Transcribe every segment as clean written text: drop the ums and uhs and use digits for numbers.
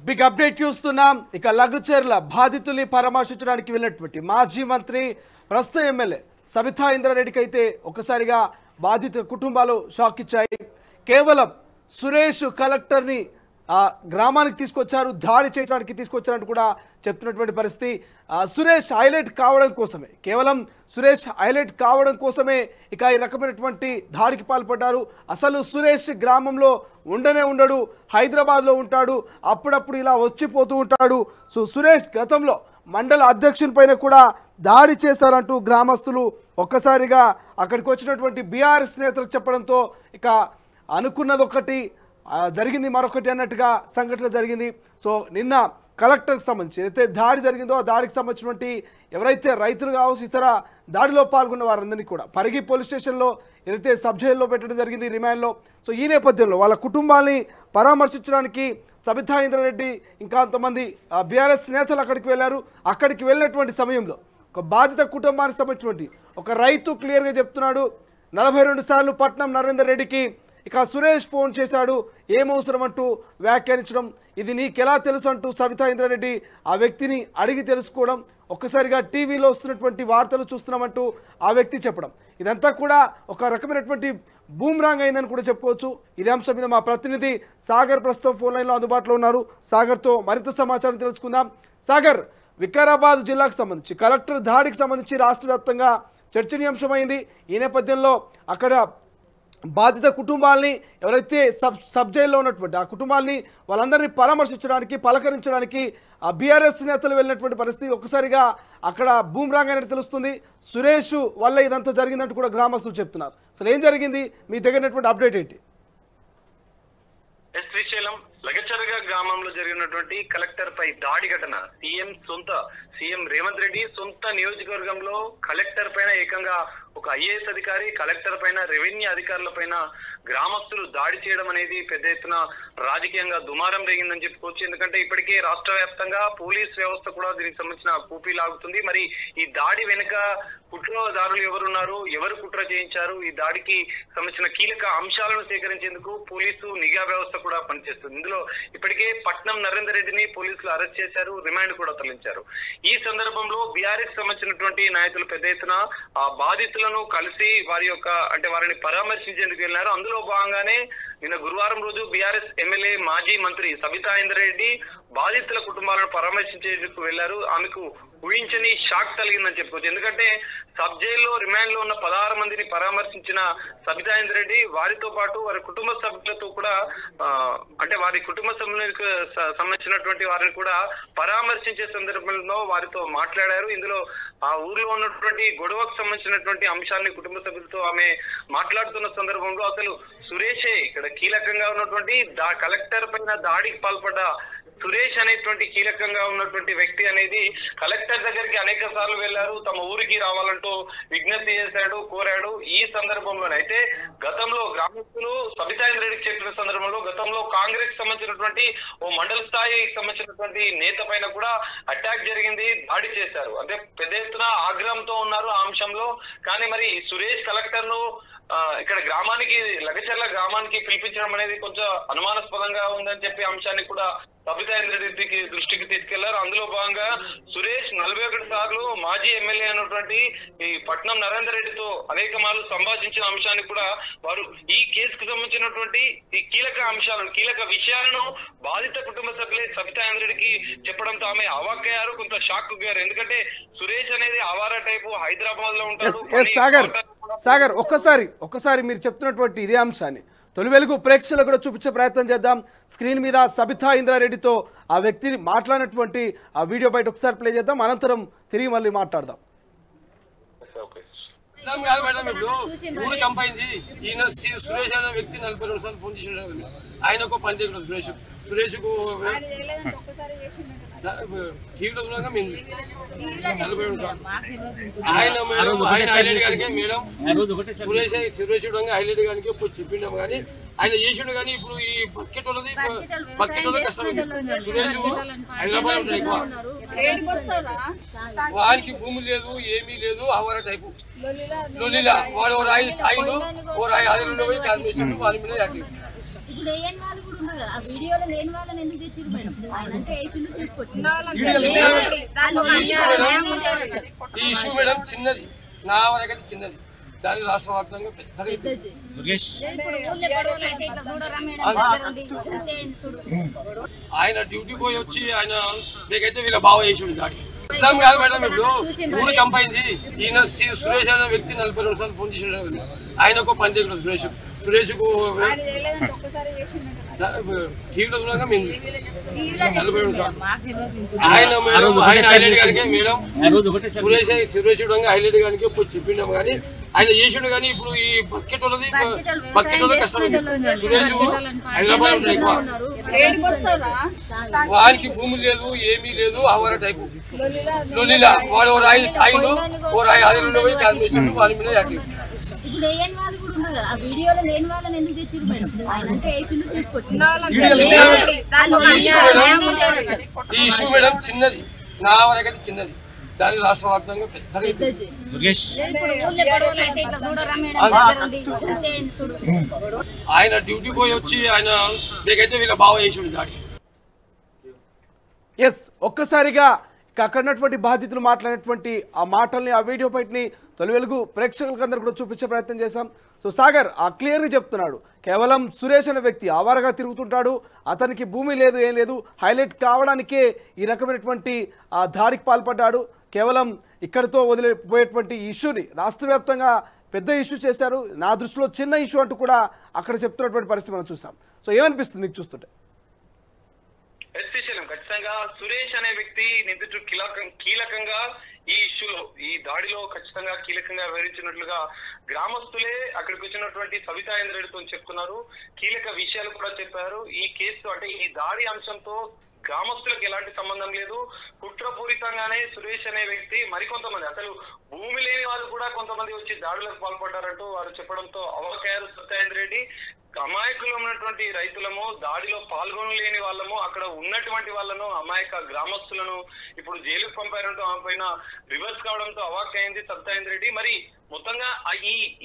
Big update చూస్తున్నాం. ఇక లఘుచర్ల బాధితుల్ని పరామర్శించడానికి వెళ్ళినటువంటి మాజీ మంత్రి ప్రస్తుత ఎమ్మెల్యే సబితా ఇంద్రారెడ్డికి అయితే ఒకసారిగా బాధిత కుటుంబాలు షాక్ ఇచ్చాయి. కేవలం సురేష్ కలెక్టర్ని గ్రామానికి తీసుకొచ్చారు, దాడి చేయడానికి తీసుకొచ్చారంటూ కూడా చెప్తున్నటువంటి పరిస్థితి. సురేష్ హైలైట్ కావడం కోసమే, కేవలం సురేష్ హైలైట్ కావడం కోసమే ఇక ఈ రకమైనటువంటి దాడికి పాల్పడ్డారు. అసలు సురేష్ గ్రామంలో ఉండడు, హైదరాబాద్లో ఉంటాడు, అప్పుడప్పుడు ఇలా వచ్చిపోతూ ఉంటాడు. సో సురేష్ గతంలో మండల అధ్యక్షుని పైన కూడా దాడి చేశారంటూ గ్రామస్తులు ఒక్కసారిగా అక్కడికి వచ్చినటువంటి బీఆర్ఎస్ నేతలకు చెప్పడంతో ఇక అనుకున్నది ఒకటి జరిగింది మరొకటి అన్నట్టుగా సంఘటన జరిగింది. సో నిన్న కలెక్టర్కి సంబంధించి ఏదైతే దాడి జరిగిందో ఆ దాడికి సంబంధించినటువంటి ఎవరైతే రైతులు కావచ్చు ఇతర దాడిలో పాల్గొన్న వారందరినీ కూడా పరిగి పోలీస్ స్టేషన్లో ఏదైతే సబ్ జైల్లో పెట్టడం జరిగింది, రిమాండ్లో. సో ఈ నేపథ్యంలో వాళ్ళ కుటుంబాన్ని పరామర్శించడానికి సబితా ఇంద్రారెడ్డి ఇంకా కొంతమంది బీఆర్ఎస్ నేతలు అక్కడికి వెళ్ళారు. అక్కడికి వెళ్ళినటువంటి సమయంలో ఒక బాధిత కుటుంబానికి సంబంధించినటువంటి ఒక రైతు క్లియర్గా చెప్తున్నాడు. 42 సార్లు పట్నం నరేందర్ రెడ్డికి ఇక సురేష్ ఫోన్ చేశాడు, ఏమవసరం అంటూ వ్యాఖ్యానించడం, ఇది నీకెలా తెలుసు అంటూ సబితా ఇంద్రారెడ్డి ఆ వ్యక్తిని అడిగి తెలుసుకోవడం, ఒక్కసారిగా టీవీలో వస్తున్నటువంటి వార్తలు చూస్తున్నామంటూ ఆ వ్యక్తి చెప్పడం, ఇదంతా కూడా ఒక రకమైనటువంటి బూమ్రాంగ్ అయిందని కూడా చెప్పుకోవచ్చు. ఇదే అంశం మీద మా ప్రతినిధి సాగర్ ప్రస్తుతం ఫోన్ లైన్లో అందుబాటులో ఉన్నారు. సాగర్తో మరింత సమాచారం తెలుసుకుందాం. సాగర్, వికారాబాద్ జిల్లాకు సంబంధించి కలెక్టర్ దాడికి సంబంధించి రాష్ట్ర వ్యాప్తంగా చర్చనీయాంశమైంది. ఈ నేపథ్యంలో అక్కడ బాధిత కుటుంబాలని ఎవరైతే సబ్ జైల్లో ఉన్నటువంటి ఆ కుటుంబాలని వాళ్ళందరినీ పరామర్శించడానికి పలకరించడానికి ఆ బీఆర్ఎస్ నేతలు వెళ్ళినటువంటి పరిస్థితి ఒక్కసారిగా అక్కడ బూమ్రాంగ్ అనేది తెలుస్తుంది. సురేష్ వల్ల ఇదంతా జరిగిందంటూ కూడా గ్రామస్తులు చెప్తున్నారు. అసలు ఏం జరిగింది, మీ దగ్గర అప్డేట్ ఏంటి? శ్రీశైలం లగచర్గా గ్రామంలో జరిగినటువంటి కలెక్టర్ పై దాడి ఘటన సీఎం రేవంత్ రెడ్డి సొంత నియోజకవర్గంలో కలెక్టర్ పైన ఏకంగా ఒక ఐఏఎస్ అధికారి, కలెక్టర్ పైన, రెవెన్యూ అధికారుల పైన గ్రామస్తులు దాడి చేయడం అనేది పెద్ద ఎత్తున రాజకీయంగా దుమారం రేగిందని చెప్పుకోవచ్చు. ఎందుకంటే ఇప్పటికే రాష్ట్ర వ్యాప్తంగా పోలీస్ వ్యవస్థ కూడా దీనికి సంబంధించిన కూపీ లాగుతుంది. మరి ఈ దాడి వెనుక కుట్రదారులు ఎవరున్నారు, ఎవరు కుట్ర చేయించారు, ఈ దాడికి సంబంధించిన కీలక అంశాలను సేకరించేందుకు పోలీసు నిఘా వ్యవస్థ కూడా పనిచేస్తుంది. ఇందులో ఇప్పటికే పట్నం నరేందర్ రెడ్డిని పోలీసులు అరెస్ట్ చేశారు, రిమాండ్ కూడా తరలించారు. ఈ సందర్భంలో బీఆర్ఎస్ సంబంధించినటువంటి నాయకులు పెద్ద ఎత్తున ఆ బాధితులను కలిసి వారిని పరామర్శించేందుకు వెళ్ళినారు. అందులో భాగంగానే నిన్న గురువారం రోజు బీఆర్ఎస్ ఎమ్మెల్యే మాజీ మంత్రి సబితా ఇంద్రారెడ్డి బాధితుల కుటుంబాలను పరామర్శించేందుకు వెళ్లారు. ఆమెకు ఊహించని షాక్ కలిగిందని చెప్పుకోవచ్చు. ఎందుకంటే సబ్ జైల్లో రిమాండ్ లో ఉన్న 16 మందిని పరామర్శించిన సబితా ఇంద్రారెడ్డి వారితో పాటు వారి కుటుంబ సభ్యులతో కూడా వారి కుటుంబ సభ్యులకు సంబంధించినటువంటి వారిని కూడా పరామర్శించే సందర్భంలో వారితో మాట్లాడారు. ఇందులో ఆ ఊర్లో ఉన్నటువంటి గొడవకు సంబంధించినటువంటి అంశాన్ని కుటుంబ సభ్యులతో ఆమె మాట్లాడుతున్న సందర్భంలో అసలు సురేషే ఇక్కడ కీలకంగా ఉన్నటువంటి కలెక్టర్ పైన దాడికి పాల్పడ్డ సురేష్ అనేటువంటి కీలకంగా ఉన్నటువంటి వ్యక్తి అనేది కలెక్టర్ దగ్గరికి అనేక సార్లు వెళ్లారు, తమ ఊరికి రావాలంటూ విజ్ఞప్తి చేశాడు, కోరాడు. ఈ సందర్భంలోనే అయితే గతంలో గ్రామస్తులు సబితా ఇంద్రారెడ్డికి చెప్పిన సందర్భంలో గతంలో కాంగ్రెస్ సంబంధించినటువంటి ఓ మండల స్థాయికి సంబంధించినటువంటి నేత పైన కూడా అటాక్ జరిగింది, దాడి చేశారు. అంటే పెద్ద ఎత్తున ఆగ్రహంతో ఉన్నారు ఆ అంశంలో. కానీ మరి సురేష్ కలెక్టర్ ను ఇక్కడ లగచర్ల గ్రామానికి పిలిపించడం అనేది కొంచెం అనుమానాస్పదంగా ఉందని చెప్పి అంశాన్ని కూడా సబితా ఇంద్రారెడ్డికి దృష్టికి తీసుకెళ్లారు. అందులో భాగంగా సురేష్ 41 సార్లు మాజీ ఎమ్మెల్యే అయినటువంటి ఈ పట్నం నరేందర్ రెడ్డితో అనేక మార్లు సంభాషించిన అంశాన్ని కూడా వారు ఈ కేసుకు సంబంధించినటువంటి ఈ కీలక విషయాలను బాధిత కుటుంబ సభ్యులే సబితా ఇంద్రారెడ్డికి చెప్పడంతో ఆమె అవాక్కయ్యారు, కొంత షాక్ గురయ్యారు. ఎందుకంటే సురేష్ అనేది ఆవారా టైపు, హైదరాబాద్ లో ఉంటారు. సాగర్ ఒక్కసారి మీరు చెప్తున్నటువంటి ఇదే అంశాన్ని తొలి వెలుగు ప్రేక్షకులకు కూడా చూపించే ప్రయత్నం చేద్దాం. స్క్రీన్ మీద సబితా ఇంద్రారెడ్డితో ఆ వ్యక్తిని మాట్లాడినటువంటి ఆ వీడియో బయట ఒకసారి ప్లే చేద్దాం, అనంతరం తిరిగి మళ్ళీ మాట్లాడదాం. మేడం ఇప్పుడు ఊరు కంపైంది. ఈయన సురేష్ అనే వ్యక్తి 42 సార్లు ఫోన్ చేసాడు. ఆయనకు పని చేయకూడదు. సురేష్కు టీవీలో చూడగా మేము 42 సార్లు ఆయన హైలైట్ గారికి మేడం సురేష్ హైలైట్ గారికి చెప్పిండాము. కానీ ఆయన చేసిండు. కానీ ఇప్పుడు ఈ బకెట్ వాళ్ళది కష్టం. సురేష్ హైదరాబాద్ ఉంటాడు ఎక్కువ, వారికి భూమి లేదు, ఏమీ లేదు, ఆవార టైపు లొల్లిలా. వాడు ఓ రాయి తాయిలు, ఓ రాయి 10 పోయి కాల్మేషన్ వారి మీద వీడియోలో లేని వాళ్ళని ఎందుకు తెచ్చిరు మేడం? ఆయన అంటే ఏపీలో తీసుకొచ్చి ఈ ఇష్యూ మేడం చిన్నది, నా వరకైతే చిన్నది, దాని రాష్ట్ర వ్యాప్తంగా పెద్దగా ఆయన డ్యూటీ పోయి వచ్చి ఆయన మీకైతే వీళ్ళ బావ చేసి దాడి అర్థం కాదు మేడం. ఇప్పుడు ఊరు కంపైంది, ఈయన సురేష్ అనే వ్యక్తి 42 సార్లు ఫోన్ చేసి ఆయనకు పని చేయకూడదు. సురేష్కు టీవీలో చూడగా మేము 42 సార్లు ఆయన మేడం, ఆయన హైలైట్ గారికి మేడం సురేష్ చూడంగా హైలైట్ గారికి పోయి చెప్పిండాము కానీ ఆయన చేసిండు. కానీ ఇప్పుడు ఈ బకెట్ వాళ్ళది కష్టమైంది. సురేష్ హైదరాబాద్ ఉంటాడు ఎక్కువ, వానికి భూమి లేదు ఏమీ లేదు, అవర టైపు లొల్లిలా వాడు ఓ రాయి తాయిండు, ఓ రాయి అది పోయి కాల్మేసిండు, వాని మీద యాక్టివ్. ఇప్పుడు లేని వాళ్ళు కూడా ఉన్నారు కదా, ఆ వీడియోలో లేని వాళ్ళని ఎందుకు తెచ్చిరు మేడం? ఆయన అంటే ఏపీలో తీసుకొచ్చి ఈ ఇష్యూ మేడం చిన్నది, నా వరకైతే చిన్నది, దాని రాష్ట్ర వ్యాప్తంగా పెద్దగా ఆయన డ్యూటీ పోయి వచ్చి ఆయన మీకైతే వీళ్ళ బావ చేసి దాడి. ఎస్, ఒక్కసారిగా అక్కడ ఉన్నటువంటి బాధితులు మాట్లాడినటువంటి ఆ మాటల్ని, ఆ వీడియో బయటని తొలి వెలుగు ప్రేక్షకులకు అందరూ కూడా చూపించే ప్రయత్నం చేశాం. సో సాగర్ ఆ క్లియర్గా చెప్తున్నాడు, కేవలం సురేష్ అనే వ్యక్తి ఆవారగా తిరుగుతుంటాడు, అతనికి భూమి లేదు ఏం లేదు, హైలైట్ కావడానికే ఈ రకమైనటువంటి ఆ దాడికి పాల్పడ్డాడు. కేవలం ఇక్కడితో వదిలిపోయేటువంటి ఇష్యూని రాష్ట్ర వ్యాప్తంగా పెద్ద ఇష్యూ చేశారు, నా దృష్టిలో చిన్న ఇష్యూ అంటూ కూడా అక్కడ చెప్తున్నటువంటి పరిస్థితి మనం చూసాం. సో ఏమనిపిస్తుంది మీకు చూస్తుంటే? ఖచ్చితంగా సురేష్ అనే వ్యక్తి నిందితుడు కీలకంగా ఈ ఇష్యూలో, ఈ దాడిలో ఖచ్చితంగా కీలకంగా వివరించినట్లుగా గ్రామస్తులే అక్కడికి వచ్చినటువంటి సబితా ఇంద్రెడ్డితో చెప్తున్నారు. కీలక విషయాలు కూడా చెప్పారు. ఈ కేసు అంటే ఈ దాడి అంశంతో గ్రామస్తులకు ఎలాంటి సంబంధం లేదు, కుట్రపూరితంగానే సురేష్ అనే వ్యక్తి మరికొంతమంది, అసలు భూమి లేని వాళ్ళు కూడా కొంతమంది వచ్చి దాడులకు పాల్పడ్డారంటూ వారు చెప్పడంతో అవాక్కయ్యారు సబితా ఇంద్రెడ్డి. అమాయకులు ఉన్నటువంటి రైతులము, దాడిలో పాల్గొనలేని వాళ్ళము, అక్కడ ఉన్నటువంటి వాళ్ళను అమాయక గ్రామస్తులను ఇప్పుడు జైలుకు పంపారంటూ ఆమె పైన రివర్స్ కావడంతో అవాక్కయ్యింది సబితా ఇంద్రెడ్డి. మరి మొత్తంగా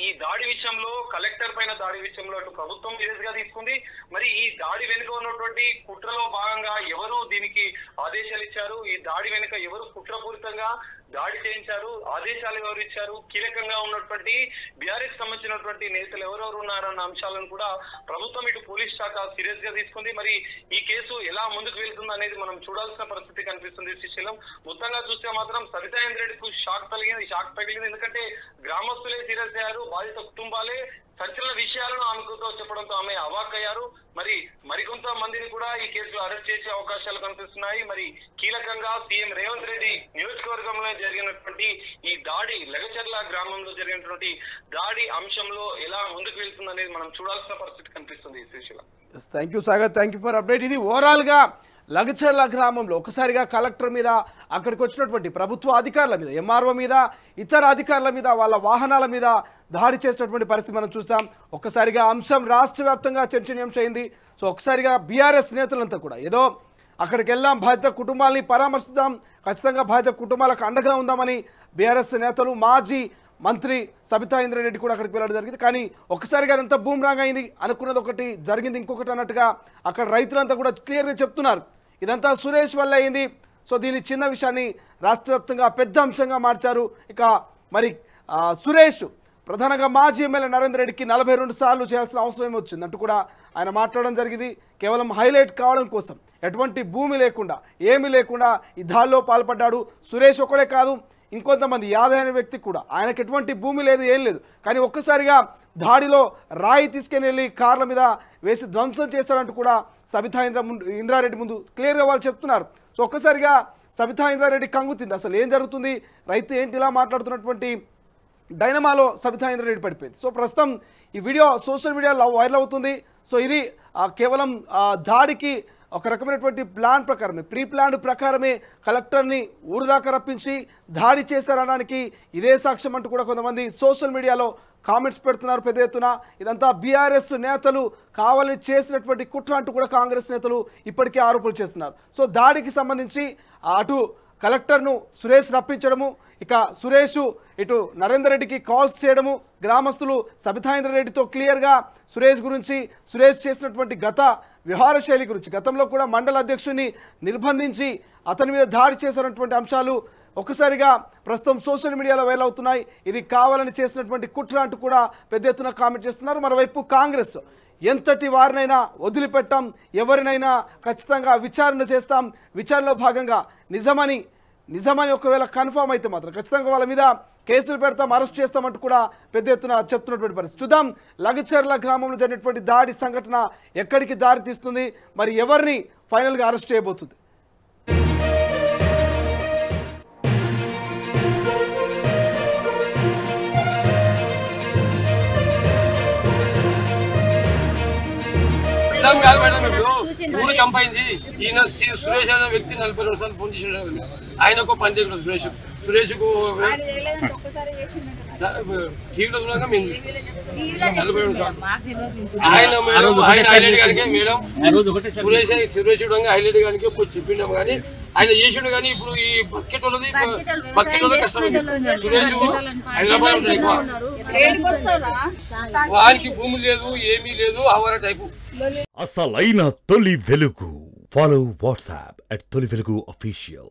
ఈ దాడి విషయంలో, కలెక్టర్ పైన దాడి విషయంలో అటు ప్రభుత్వం సీరియస్ గా తీసుకుంది. మరి ఈ దాడి వెనుక ఉన్నటువంటి కుట్రలో భాగంగా ఎవరు దీనికి ఆదేశాలు ఇచ్చారు, ఈ దాడి వెనుక ఎవరు కుట్రపూరితంగా దాడి చేయించారు, ఆదేశాలు ఎవరు ఇచ్చారు, కీలకంగా ఉన్నటువంటి బీఆర్ఎస్ సంబంధించినటువంటి నేతలు ఎవరెవరు ఉన్నారన్న అంశాలను కూడా ప్రభుత్వం ఇటు పోలీస్ శాఖ సీరియస్ గా తీసుకుంది. మరి ఈ కేసు ఎలా ముందుకు వెళ్తుంది అనేది మనం చూడాల్సిన పరిస్థితి కనిపిస్తుంది. శ్రీశైలం మొత్తంగా చూస్తే మాత్రం సబితా ఇంద్రెడ్డికి షాక్ తగిలింది. ఎందుకంటే గ్రామస్తులే సీరియస్ అయ్యారు, బాధిత కుటుంబాలే సంచలన విషయాలను ఆమెతో చెప్పడంతో ఆమె అవాక్కయ్యారు. మరికొంత మందిని కూడా ఈ కేసులో అరెస్ట్ చేసే అవకాశాలు కనిపిస్తున్నాయి. మరి కీలకంగా సీఎం రేవంత్ రెడ్డి నియోజకవర్గంలో జరిగినటువంటి ఈ దాడి, లగచర్ల గ్రామంలో జరిగినటువంటి దాడి అంశంలో ఎలా ముందుకు వెళ్తుంది అనేది మనం చూడాల్సిన పరిస్థితి కనిపిస్తుంది. Srisailam. Thank you Sagar, thank you for update. ఇది ఓవరాల్గా లగచర్ల గ్రామంలో ఒకసారిగా కలెక్టర్ మీద, అక్కడికి వచ్చినటువంటి ప్రభుత్వ అధికారుల మీద, ఎంఆర్ఓ మీద, ఇతర అధికారుల మీద, వాళ్ళ వాహనాల మీద దాడి చేసినటువంటి పరిస్థితి మనం చూసాం. ఒక్కసారిగా అంశం రాష్ట్ర వ్యాప్తంగా చర్చనీయాంశం అయింది. సో ఒకసారిగా బీఆర్ఎస్ నేతలంతా కూడా ఏదో అక్కడికి వెళ్ళాం, బాధిత కుటుంబాలని పరామర్శిద్దాం, ఖచ్చితంగా బాధిత కుటుంబాలకు అండగా ఉందామని బీఆర్ఎస్ నేతలు, మాజీ మంత్రి సబితా ఇంద్రెడ్డి కూడా అక్కడికి వెళ్ళడం జరిగింది. కానీ ఒక్కసారిగా అదంతా బూమ్రాంగ్ అయింది. అనుకున్నది ఒకటి, జరిగింది ఇంకొకటి అన్నట్టుగా అక్కడ రైతులంతా కూడా క్లియర్గా చెప్తున్నారు, ఇదంతా సురేష్ వల్ల అయింది. సో దీని చిన్న విషయాన్ని రాష్ట్ర వ్యాప్తంగా పెద్ద అంశంగా మార్చారు. ఇక మరి సురేష్ ప్రధానంగా మాజీ ఎమ్మెల్యే నరేందర్ రెడ్డికి 42 సార్లు చేయాల్సిన అవసరం ఏమొచ్చింది అంటూ కూడా ఆయన మాట్లాడడం జరిగింది. కేవలం హైలైట్ కావడం కోసం, ఎటువంటి భూమి లేకుండా, ఏమీ లేకుండా ఈ దాడిలో పాల్పడ్డాడు. సురేష్ ఒకడే కాదు, ఇంకొంతమంది యాదవ్ అనే వ్యక్తి కూడా, ఆయనకు ఎటువంటి భూమి లేదు, ఏం లేదు. కానీ ఒక్కసారిగా దాడిలో రాయి తీసుకుని వెళ్ళి కార్ల మీద వేసి ధ్వంసం చేస్తారంటూ కూడా సబితా ఇంద్రారెడ్డి ముందు క్లియర్గా వాళ్ళు చెప్తున్నారు. సో ఒక్కసారిగా సబితా ఇంద్రారెడ్డి కంగుతుంది, అసలు ఏం జరుగుతుంది, రైతు ఏంటి ఇలా మాట్లాడుతున్నటువంటి డైనమాలో సబితా ఇంద్రారెడ్డి పడిపోయింది. సో ప్రస్తుతం ఈ వీడియో సోషల్ మీడియాలో వైరల్ అవుతుంది. సో ఇది కేవలం దాడికి ఒక రకమైనటువంటి ప్లాన్ ప్రకారమే, ప్రీ ప్లాన్ ప్రకారమే కలెక్టర్ని ఊరు దాకా రప్పించి దాడి చేశారనడానికి ఇదే సాక్ష్యం అంటూ కూడా కొంతమంది సోషల్ మీడియాలో కామెంట్స్ పెడుతున్నారు పెద్ద ఎత్తున. ఇదంతా బీఆర్ఎస్ నేతలు కావాలని చేసినటువంటి కుట్ర అంటూ కూడా కాంగ్రెస్ నేతలు ఇప్పటికే ఆరోపణలు చేస్తున్నారు. సో దాడికి సంబంధించి అటు కలెక్టర్ను సురేష్ రప్పించడము, ఇక సురేష్ ఇటు నరేందర్ రెడ్డికి కాల్స్ చేయడము, గ్రామస్తులు సబితా ఇంద్రారెడ్డితో క్లియర్గా సురేష్ గురించి, సురేష్ చేసినటువంటి గత వ్యవహార శైలి గురించి, గతంలో కూడా మండల అధ్యక్షుడిని నిర్బంధించి అతని మీద దాడి చేసినటువంటి అంశాలు ఒక్కసారిగా ప్రస్తుతం సోషల్ మీడియాలో వైరల్ అవుతున్నాయి. ఇది కావాలని చేసినటువంటి కుట్ర అంటూ కూడా పెద్ద ఎత్తున కామెంట్ చేస్తున్నారు. మరోవైపు కాంగ్రెస్ ఎంతటి వారినైనా వదిలిపెట్టాం, ఎవరినైనా ఖచ్చితంగా విచారణ చేస్తాం, విచారణలో భాగంగా నిజమని ఒకవేళ కన్ఫర్మ్ అయితే మాత్రం ఖచ్చితంగా వాళ్ళ మీద కేసులు పెడతాం, అరెస్ట్ చేస్తామంటూ కూడా పెద్ద ఎత్తున చెప్తున్నటువంటి పరిస్థితి. చూద్దాం లగచర్ల గ్రామంలో జరిగినటువంటి దాడి సంఘటన ఎక్కడికి దారి తీస్తుంది, మరి ఎవరిని ఫైనల్గా అరెస్ట్ చేయబోతుంది. కాదు మేడం, ఇప్పుడు ఊరు చంపైంది ఈయన సురేష్ అనే వ్యక్తి 42 సార్లు ఫోన్ చేసి ఆయనకు పని చేయకూడదు. సురేష్కు టీవీలో చూడగా మేము 47 సార్లు ఆయన మేడం ఆయన హైలైట్ గారికి మేడం సురేష్ చూడంగా హైలైట్ గారికి చెప్పిండాము కానీ ఆయన చేసిండు. కానీ ఇప్పుడు ఈ బకెట్ వాళ్ళది కష్టమైంది. సురేష్ హైదరాబాద్ ఉంటాడు ఎక్కువ, వానికి భూమి లేదు ఏమీ లేదు, అవర టైపు. అసలైన తొలి వెలుగు. ఫాలో వాట్సాప్ @తొలి వెలుగు official.